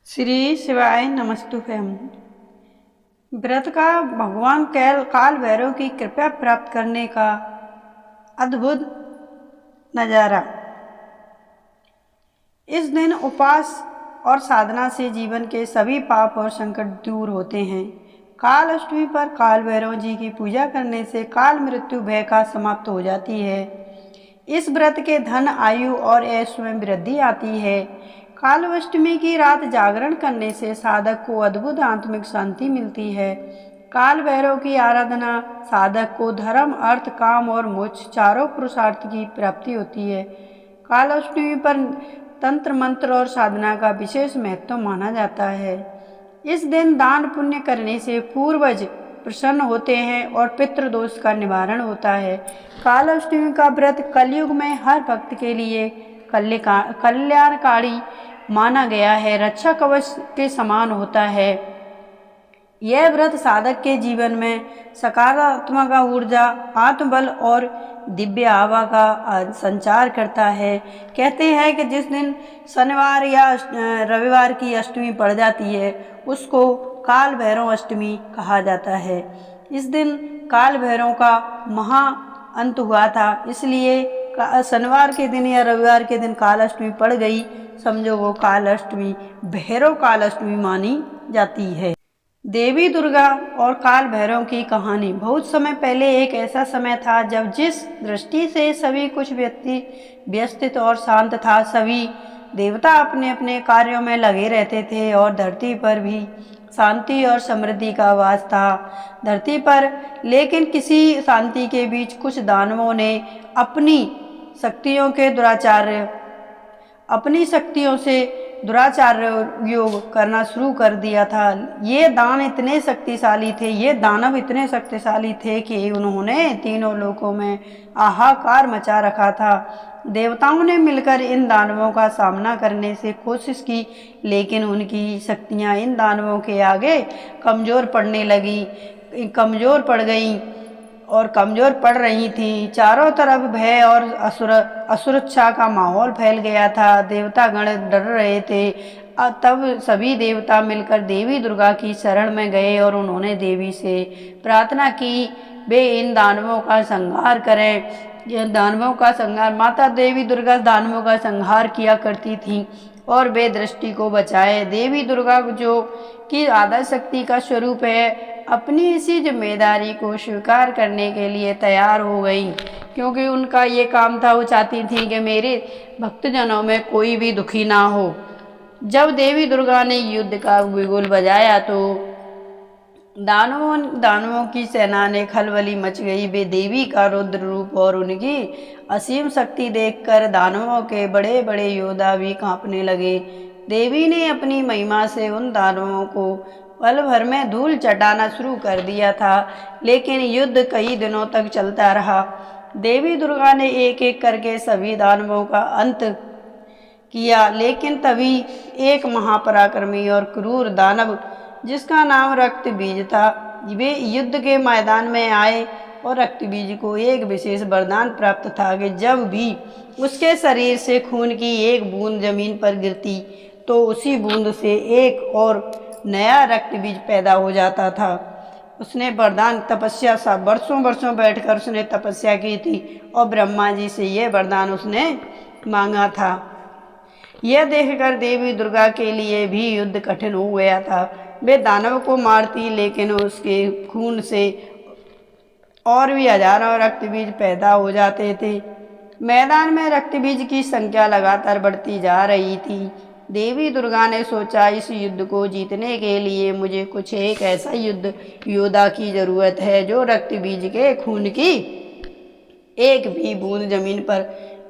श्री शिवाय नमस्तुभ्यं। व्रत का भगवान काल भैरव की कृपा प्राप्त करने का अद्भुत नज़ारा। इस दिन उपवास और साधना से जीवन के सभी पाप और संकट दूर होते हैं। काल अष्टमी पर काल भैरव जी की पूजा करने से काल मृत्यु भय का समाप्त हो जाती है। इस व्रत के धन, आयु और ऐश्वर्य में वृद्धि आती है। काल अष्टमी की रात जागरण करने से साधक को अद्भुत आत्मिक शांति मिलती है। काल भैरव की आराधना साधक को धर्म, अर्थ, काम और मोक्ष चारों पुरुषार्थ की प्राप्ति होती है। काल अष्टमी पर तंत्र मंत्र और साधना का विशेष महत्व माना जाता है। इस दिन दान पुण्य करने से पूर्वज प्रसन्न होते हैं और पितृदोष का निवारण होता है। काल अष्टमी का व्रत कलयुग में हर भक्त के लिए कल्याणकारी माना गया है, रक्षा कवच के समान होता है। यह व्रत साधक के जीवन में सकारात्मक ऊर्जा, आत्मबल और दिव्य हवा का संचार करता है। कहते हैं कि जिस दिन शनिवार या रविवार की अष्टमी पड़ जाती है उसको काल भैरव अष्टमी कहा जाता है। इस दिन काल भैरव का महा अंत हुआ था, इसलिए शनिवार के दिन या रविवार के दिन काल अष्टमी पड़ गई, समझो वो काल अष्टमी भैरव काल अष्टमी मानी जाती है। देवी दुर्गा और काल भैरव की कहानी। बहुत समय पहले एक ऐसा समय था जब जिस दृष्टि से सभी कुछ व्यवस्थित और शांत था। सभी देवता अपने अपने कार्यों में लगे रहते थे और धरती पर भी शांति और समृद्धि का वास था। धरती पर लेकिन किसी शांति के बीच कुछ दानवों ने अपनी शक्तियों से दुराचार योग करना शुरू कर दिया था। ये दानव इतने शक्तिशाली थे कि उन्होंने तीनों लोकों में हाहाकार मचा रखा था। देवताओं ने मिलकर इन दानवों का सामना करने से कोशिश की, लेकिन उनकी शक्तियां इन दानवों के आगे कमज़ोर पड़ रही थीं। चारों तरफ भय और असुरक्षा का माहौल फैल गया था। देवतागण डर रहे थे। तब सभी देवता मिलकर देवी दुर्गा की शरण में गए और उन्होंने देवी से प्रार्थना की वे इन दानवों का संहार करें। माता देवी दुर्गा दानवों का संहार किया करती थीं और वे दृष्टि को बचाए। देवी दुर्गा जो कि आदि शक्ति का स्वरूप है, अपनी इसी जिम्मेदारी को स्वीकार करने के लिए तैयार हो गई, क्योंकि उनका ये काम था। वो चाहती थी कि मेरे भक्तजनों में कोई भी दुखी ना हो। जब देवी दुर्गा ने युद्ध का बिगुल बजाया तो दानवों की सेना ने खलबली मच गई। वे देवी का रुद्र रूप और उनकी असीम शक्ति देखकर दानवों के बड़े बड़े योद्धा भी कांपने लगे। देवी ने अपनी महिमा से उन दानवों को पल भर में धूल चटाना शुरू कर दिया था, लेकिन युद्ध कई दिनों तक चलता रहा। देवी दुर्गा ने एक एक करके सभी दानवों का अंत किया, लेकिन तभी एक महापराक्रमी और क्रूर दानव जिसका नाम रक्तबीज था, वे युद्ध के मैदान में आए और रक्तबीज को एक विशेष वरदान प्राप्त था कि जब भी उसके शरीर से खून की एक बूंद जमीन पर गिरती तो उसी बूंद से एक और नया रक्तबीज पैदा हो जाता था। उसने वरदान तपस्या सा वर्षों बैठकर उसने तपस्या की थी और ब्रह्मा जी से यह वरदान उसने मांगा था। यह देखकर देवी दुर्गा के लिए भी युद्ध कठिन हो गया था। वे दानव को मारती, लेकिन उसके खून से और भी हजारों रक्तबीज पैदा हो जाते थे। मैदान में रक्तबीज की संख्या लगातार बढ़ती जा रही थी। देवी दुर्गा ने सोचा, इस युद्ध को जीतने के लिए मुझे कुछ एक ऐसा योद्धा की जरूरत है जो रक्तबीज के खून की एक भी बूंद जमीन पर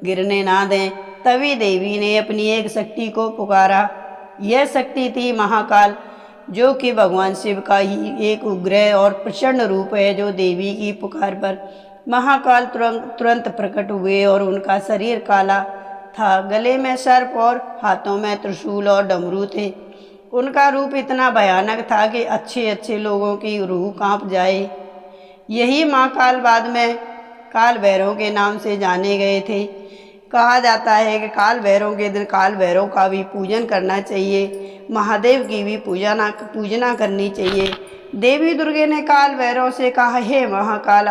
गिरने ना दें। तभी देवी ने अपनी एक शक्ति को पुकारा। यह शक्ति थी महाकाल, जो कि भगवान शिव का ही एक उग्र और प्रचंड रूप है। जो देवी की पुकार पर महाकाल तुरंत प्रकट हुए और उनका शरीर काला था। गले में सर्प और हाथों में त्रिशूल और डमरू थे। उनका रूप इतना भयानक था कि अच्छे लोगों की रूह कांप जाए। यही महाकाल बाद में काल भैरव के नाम से जाने गए थे। कहा जाता है कि काल भैरव के दिन काल भैरव का भी पूजन करना चाहिए। महादेव की भी पूजना करनी चाहिए। देवी दुर्गे ने काल भैरव से कहा, हे महाकाल,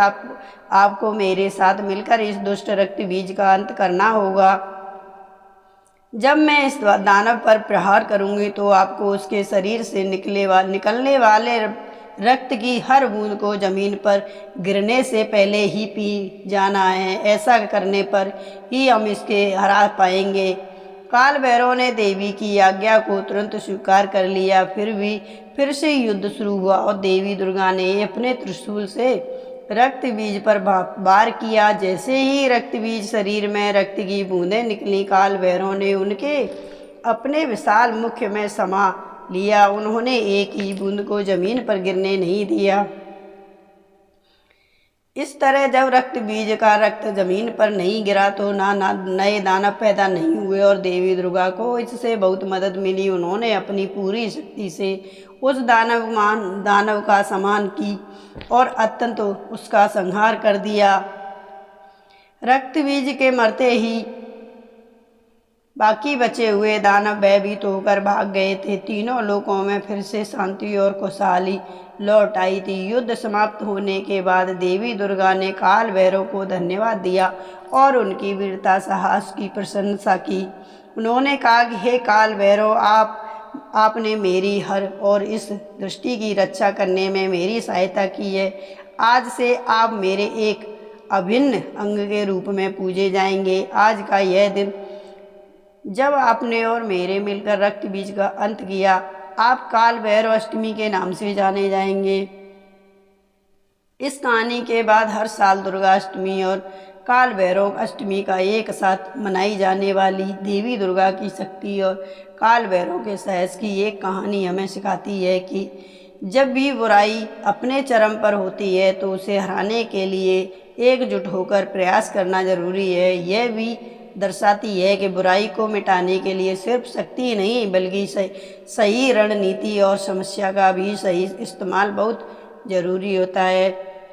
आपको मेरे साथ मिलकर इस दुष्ट रक्त बीज का अंत करना होगा। जब मैं इस दानव पर प्रहार करूंगी तो आपको उसके शरीर से निकलने वाले रक्त की हर बूंद को जमीन पर गिरने से पहले ही पी जाना है। ऐसा करने पर ही हम इसके हरा पाएंगे। काल भैरव ने देवी की आज्ञा को तुरंत स्वीकार कर लिया। फिर से युद्ध शुरू हुआ और देवी दुर्गा ने अपने त्रिशूल से रक्त बीज पर वार किया। जैसे ही रक्त बीज शरीर में रक्त की बूंदें निकली, काल भैरव ने उनके अपने विशाल मुख में समा लिया। उन्होंने एक ही बूंद को जमीन पर गिरने नहीं दिया। इस तरह जब रक्त बीज का रक्त जमीन पर नहीं गिरा तो नए दानव पैदा नहीं हुए और देवी दुर्गा को इससे बहुत मदद मिली। उन्होंने अपनी पूरी शक्ति से उस दानव का सम्मान की और अत्यंत उसका संहार कर दिया। रक्त बीज के मरते ही बाकी बचे हुए दानव भयभीत होकर भाग गए थे। तीनों लोकों में फिर से शांति और खुशहाली लौट आई थी। युद्ध समाप्त होने के बाद देवी दुर्गा ने काल भैरव को धन्यवाद दिया और उनकी वीरता साहस की प्रशंसा की। उन्होंने कहा कि हे काल भैरव, आपने मेरी हर और इस दृष्टि की रक्षा करने में मेरी सहायता की है। आज से आप मेरे एक अभिन्न अंग के रूप में पूजे जाएंगे। आज का यह दिन जब आपने और मेरे मिलकर रक्त बीज का अंत किया, आप काल भैरव अष्टमी के नाम से जाने जाएंगे। इस कहानी के बाद हर साल दुर्गा अष्टमी और काल भैरव अष्टमी का एक साथ मनाई जाने वाली देवी दुर्गा की शक्ति और काल भैरव के साहस की एक कहानी हमें सिखाती है कि जब भी बुराई अपने चरम पर होती है तो उसे हराने के लिए एकजुट होकर प्रयास करना जरूरी है। यह भी दर्शाती है कि बुराई को मिटाने के लिए सिर्फ शक्ति नहीं बल्कि सही रणनीति और समस्या का भी सही इस्तेमाल बहुत जरूरी होता है।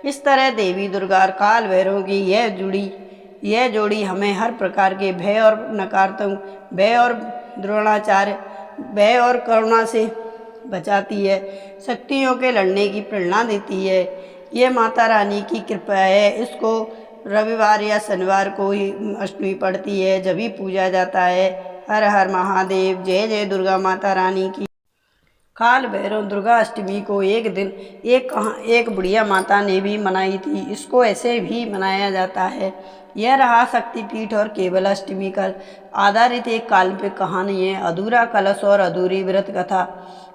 इस तरह देवी दुर्गा और काल भैरव की यह जोड़ी हमें हर प्रकार के भय और नकारात्मक भय और द्रोणाचार्य भय और करुणा से बचाती है, शक्तियों के लड़ने की प्रेरणा देती है। यह माता रानी की कृपा है। इसको रविवार या शनिवार को ही अष्टमी पड़ती है, जब ही पूजा जाता है। हर हर महादेव, जय जय दुर्गा माता रानी की। काल भैरव दुर्गा अष्टमी को एक दिन एक बुढ़िया माता ने भी मनाई थी। इसको ऐसे भी मनाया जाता है। यह रहा शक्तिपीठ और केवल अष्टमी पर आधारित एक काल्पनिक कहानी है। अधूरा कलश और अधूरी व्रत कथा।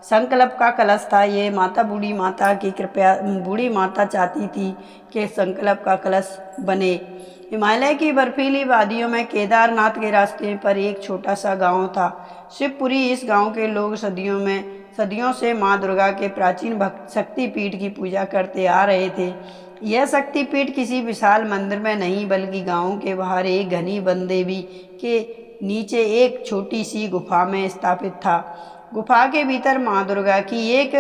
संकल्प का कलश था। ये बूढ़ी माता की कृपया बूढ़ी माता चाहती थी कि संकल्प का कलश बने। हिमालय की बर्फीली वादियों में केदारनाथ के रास्ते पर एक छोटा सा गांव था, शिवपुरी। इस गांव के लोग सदियों से माँ दुर्गा के प्राचीन शक्तिपीठ की पूजा करते आ रहे थे। यह शक्तिपीठ किसी विशाल मंदिर में नहीं बल्कि गांव के बाहर एक घनी वन देवी के नीचे एक छोटी सी गुफा में स्थापित था। गुफा के भीतर माँ दुर्गा की एक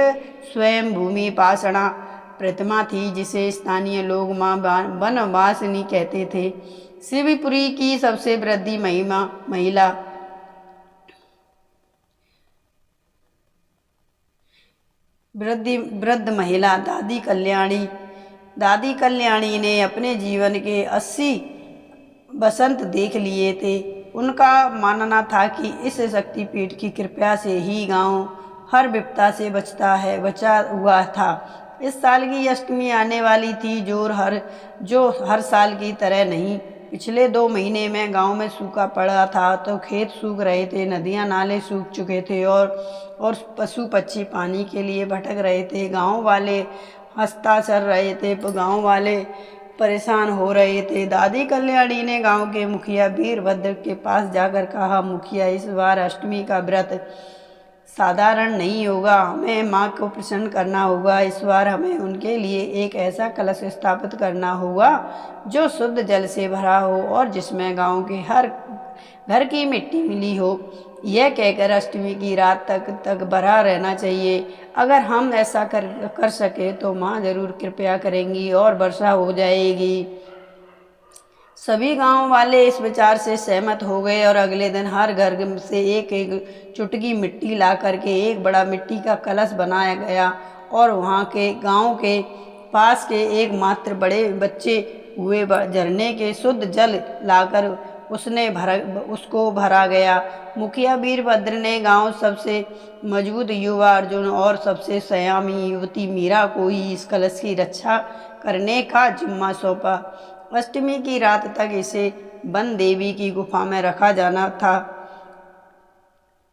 स्वयं भूमि पाषाण प्रतिमा थी, जिसे स्थानीय लोग माँ वनवासिनी कहते थे। शिवपुरी की सबसे वृद्ध महिला दादी कल्याणी ने अपने जीवन के 80 बसंत देख लिए थे। उनका मानना था कि इस शक्तिपीठ की कृपा से ही गांव हर विपदा से बचा हुआ था। इस साल की अष्टमी आने वाली थी, जो हर साल की तरह नहीं। पिछले 2 महीने में गांव में सूखा पड़ा था, तो खेत सूख रहे थे, नदियां नाले सूख चुके थे और पशु पक्षी पानी के लिए भटक रहे थे। गांव वाले हंसता चल रहे थे, गांव वाले परेशान हो रहे थे। दादी कल्याणी ने गांव के मुखिया वीरभद्र के पास जाकर कहा, मुखिया, इस बार अष्टमी का व्रत साधारण नहीं होगा, हमें माँ को प्रसन्न करना होगा। इस बार हमें उनके लिए एक ऐसा कलश स्थापित करना होगा जो शुद्ध जल से भरा हो और जिसमें गांव के हर घर की मिट्टी मिली हो। यह कहकर अष्टमी की रात तक भरा रहना चाहिए। अगर हम ऐसा कर सके तो माँ जरूर कृपया करेंगी और वर्षा हो जाएगी। सभी गांव वाले इस विचार से सहमत हो गए और अगले दिन हर घर से एक एक चुटकी मिट्टी ला करके एक बड़ा मिट्टी का कलश बनाया गया और वहाँ के गांव के पास के एकमात्र बड़े बच्चे हुए झरने के शुद्ध जल लाकर उसको भरा गया। मुखिया वीरभद्र ने गांव सबसे मजबूत युवा अर्जुन और सबसे संयमी युवती मीरा को ही इस कलश की रक्षा करने का जिम्मा सौंपा। अष्टमी की रात तक इसे वन देवी की गुफा में रखा जाना था।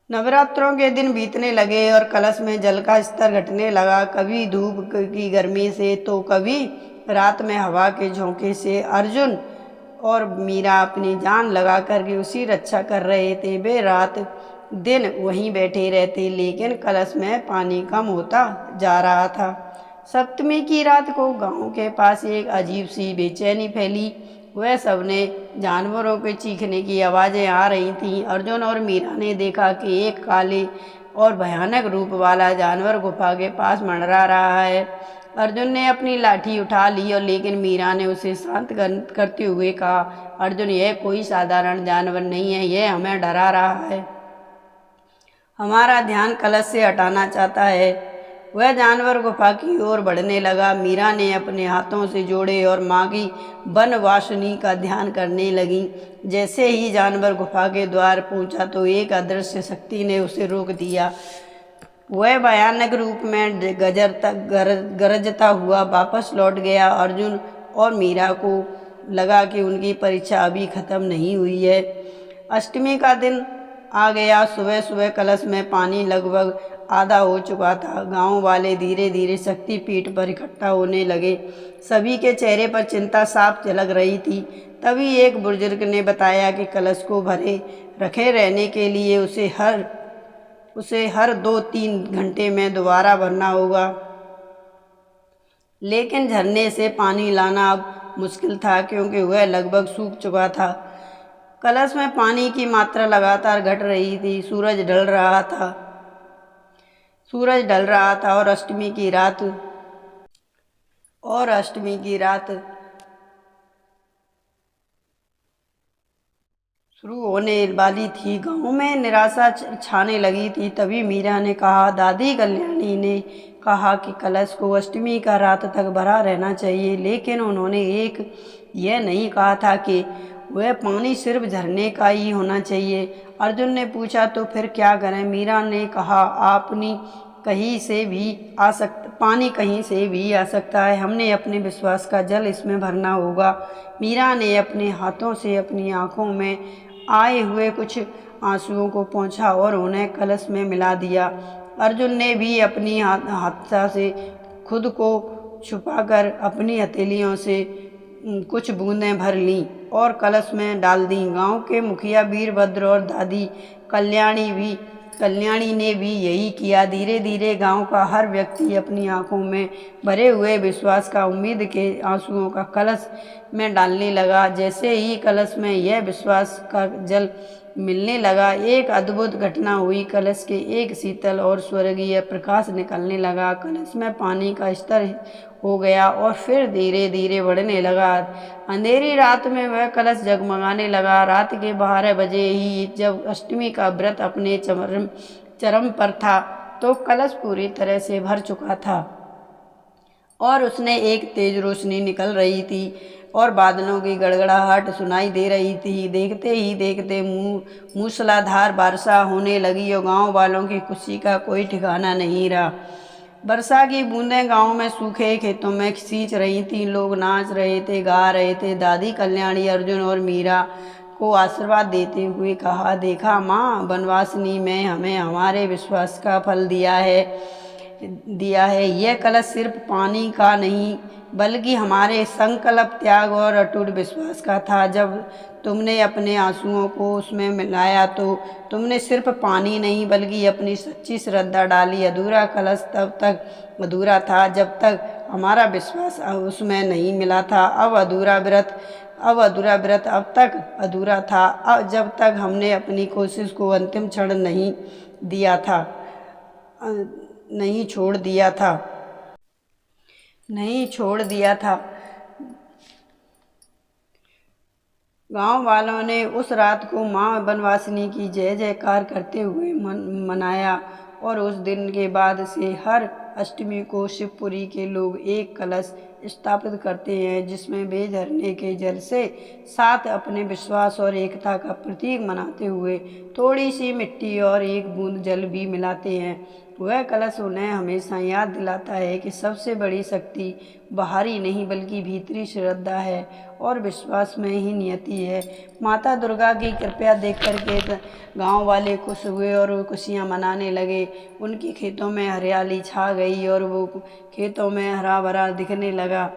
नवरात्रों के दिन बीतने लगे और कलश में जल का स्तर घटने लगा। कभी धूप की गर्मी से तो कभी रात में हवा के झोंके से अर्जुन और मीरा अपनी जान लगा करके उसी रक्षा कर रहे थे। वे रात दिन वहीं बैठे रहते, लेकिन कलश में पानी कम होता जा रहा था। सप्तमी की रात को गांव के पास एक अजीब सी बेचैनी फैली। वह सबने जानवरों के चीखने की आवाज़ें आ रही थीं। अर्जुन और मीरा ने देखा कि एक काले और भयानक रूप वाला जानवर गुफा के पास मंडरा रहा है। अर्जुन ने अपनी लाठी उठा ली और लेकिन मीरा ने उसे शांत करते हुए कहा, अर्जुन, यह कोई साधारण जानवर नहीं है, यह हमें डरा रहा है, हमारा ध्यान कलश से हटाना चाहता है। वह जानवर गुफा की ओर बढ़ने लगा। मीरा ने अपने हाथों से जोड़े और माँ की वनवासिनी का ध्यान करने लगी। जैसे ही जानवर गुफा के द्वार पहुंचा तो एक अदृश्य शक्ति ने उसे रोक दिया। वह भयानक रूप में गरजता हुआ वापस लौट गया। अर्जुन और मीरा को लगा कि उनकी परीक्षा अभी खत्म नहीं हुई है। अष्टमी का दिन आ गया। सुबह सुबह कलश में पानी लगभग आधा हो चुका था। गांव वाले धीरे धीरे शक्तिपीठ पर इकट्ठा होने लगे। सभी के चेहरे पर चिंता साफ झलक रही थी। तभी एक बुजुर्ग ने बताया कि कलश को भरे रखे रहने के लिए उसे हर 2-3 घंटे में दोबारा भरना होगा। लेकिन झरने से पानी लाना अब मुश्किल था, क्योंकि वह लगभग सूख चुका था। कलश में पानी की मात्रा लगातार घट रही थी। सूरज ढल रहा था और अष्टमी की रात शुरू होने वाली थी। गांव में निराशा छाने लगी थी। तभी मीरा ने कहा, दादी कल्याणी ने कहा कि कलश को अष्टमी का रात तक भरा रहना चाहिए, लेकिन उन्होंने यह नहीं कहा था कि वह पानी सिर्फ झरने का ही होना चाहिए। अर्जुन ने पूछा, तो फिर क्या करें? मीरा ने कहा, पानी कहीं से भी आ सकता है। हमने अपने विश्वास का जल इसमें भरना होगा। मीरा ने अपने हाथों से अपनी आंखों में आए हुए कुछ आंसुओं को पोंछा और उन्हें कलश में मिला दिया। अर्जुन ने भी अपनी हत्था से खुद को छुपाकर अपनी हथेलियों से कुछ बूंदें भर लीं और कलश में डाल दी। गांव के मुखिया वीरभद्र और दादी कल्याणी ने भी यही किया। धीरे धीरे गांव का हर व्यक्ति अपनी आंखों में भरे हुए विश्वास का उम्मीद के आंसुओं का कलश में डालने लगा। जैसे ही कलश में यह विश्वास का जल मिलने लगा, एक अद्भुत घटना हुई। कलश के एक शीतल और स्वर्गीय प्रकाश निकलने लगा। कलश में पानी का स्तर हो गया और फिर धीरे धीरे बढ़ने लगा। अंधेरी रात में वह कलश जगमगाने लगा। रात के 12 बजे ही जब अष्टमी का व्रत अपने चरम पर था, तो कलश पूरी तरह से भर चुका था और उसने एक तेज रोशनी निकल रही थी और बादलों की गड़गड़ाहट सुनाई दे रही थी। देखते ही देखते मूसलाधार वर्षा होने लगी और गांव वालों की खुशी का कोई ठिकाना नहीं रहा। वर्षा की बूंदें गांव में सूखे खेतों में सींच रही थीं। लोग नाच रहे थे, गा रहे थे। दादी कल्याणी अर्जुन और मीरा को आशीर्वाद देते हुए कहा, देखा माँ, वनवासिनी में हमें हमारे विश्वास का फल दिया है। यह कलश सिर्फ पानी का नहीं, बल्कि हमारे संकल्प, त्याग और अटूट विश्वास का था। जब तुमने अपने आंसुओं को उसमें मिलाया तो तुमने सिर्फ पानी नहीं, बल्कि अपनी सच्ची श्रद्धा डाली। अधूरा कलश तब तक अधूरा था जब तक हमारा विश्वास उसमें नहीं मिला था। अब अधूरा व्रत अब तक अधूरा था जब तक हमने अपनी कोशिश को अंतिम क्षण नहीं छोड़ दिया था। गांव वालों ने उस रात को माँ बनवासिनी की जय जयकार करते हुए मनाया और उस दिन के बाद से हर अष्टमी को शिवपुरी के लोग एक कलश स्थापित करते हैं, जिसमें वे झरने के जल से साथ अपने विश्वास और एकता का प्रतीक मनाते हुए थोड़ी सी मिट्टी और एक बूंद जल भी मिलाते हैं। वह कलश उन्हें हमेशा याद दिलाता है कि सबसे बड़ी शक्ति बाहरी नहीं बल्कि भीतरी श्रद्धा है और विश्वास में ही नियति है। माता दुर्गा की कृपया देख करके गांव वाले खुश हुए और वो खुशियाँ मनाने लगे। उनके खेतों में हरियाली छा गई और वो खेतों में हरा भरा दिखने लगा।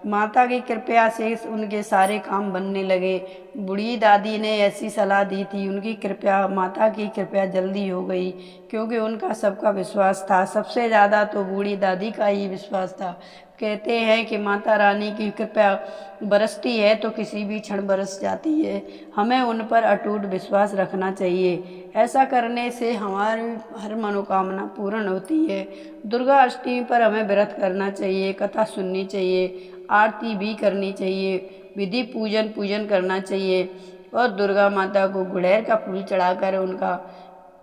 माता की कृपया से उनके सारे काम बनने लगे। बूढ़ी दादी ने ऐसी सलाह दी थी, उनकी कृपया माता की कृपया जल्दी हो गई, क्योंकि उनका सबका विश्वास था। सबसे ज़्यादा तो बूढ़ी दादी का ही विश्वास था। कहते हैं कि माता रानी की कृपया बरसती है तो किसी भी क्षण बरस जाती है। हमें उन पर अटूट विश्वास रखना चाहिए। ऐसा करने से हमारी हर मनोकामना पूर्ण होती है। दुर्गा अष्टमी पर हमें व्रत करना चाहिए, कथा सुननी चाहिए, आरती भी करनी चाहिए, विधि पूजन करना चाहिए और दुर्गा माता को गुड़हल का फूल चढ़ाकर उनका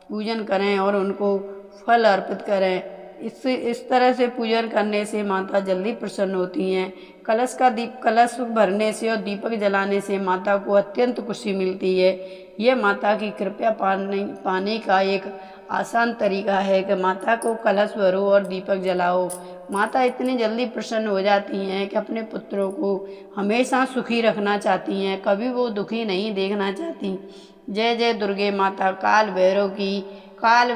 पूजन करें और उनको फल अर्पित करें। इस तरह से पूजन करने से माता जल्दी प्रसन्न होती हैं। कलश भरने से और दीपक जलाने से माता को अत्यंत खुशी मिलती है। यह माता की कृपया पाने का एक आसान तरीका है कि माता को कलश भरो और दीपक जलाओ। माता इतनी जल्दी प्रसन्न हो जाती हैं कि अपने पुत्रों को हमेशा सुखी रखना चाहती हैं, कभी वो दुखी नहीं देखना चाहती। जय जय दुर्गे माता काल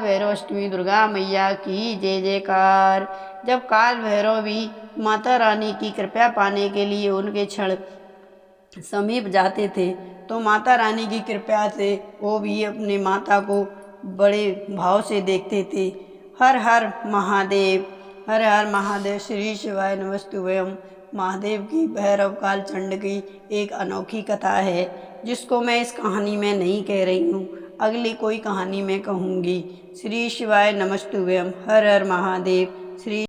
भैरव अष्टमी दुर्गा मैया की जय जयकार। जब काल भैरव भी माता रानी की कृपया पाने के लिए उनके क्षण समीप जाते थे तो माता रानी की कृपया से वो भी अपने माता को बड़े भाव से देखते थे। हर हर महादेव, हर हर महादेव। श्री शिवाय नमस्तुभ्यम। महादेव की भैरव काल चंड की एक अनोखी कथा है, जिसको मैं इस कहानी में नहीं कह रही हूँ, अगली कोई कहानी में कहूँगी। श्री शिवाय नमस्तुभ्यम। हर हर महादेव। श्री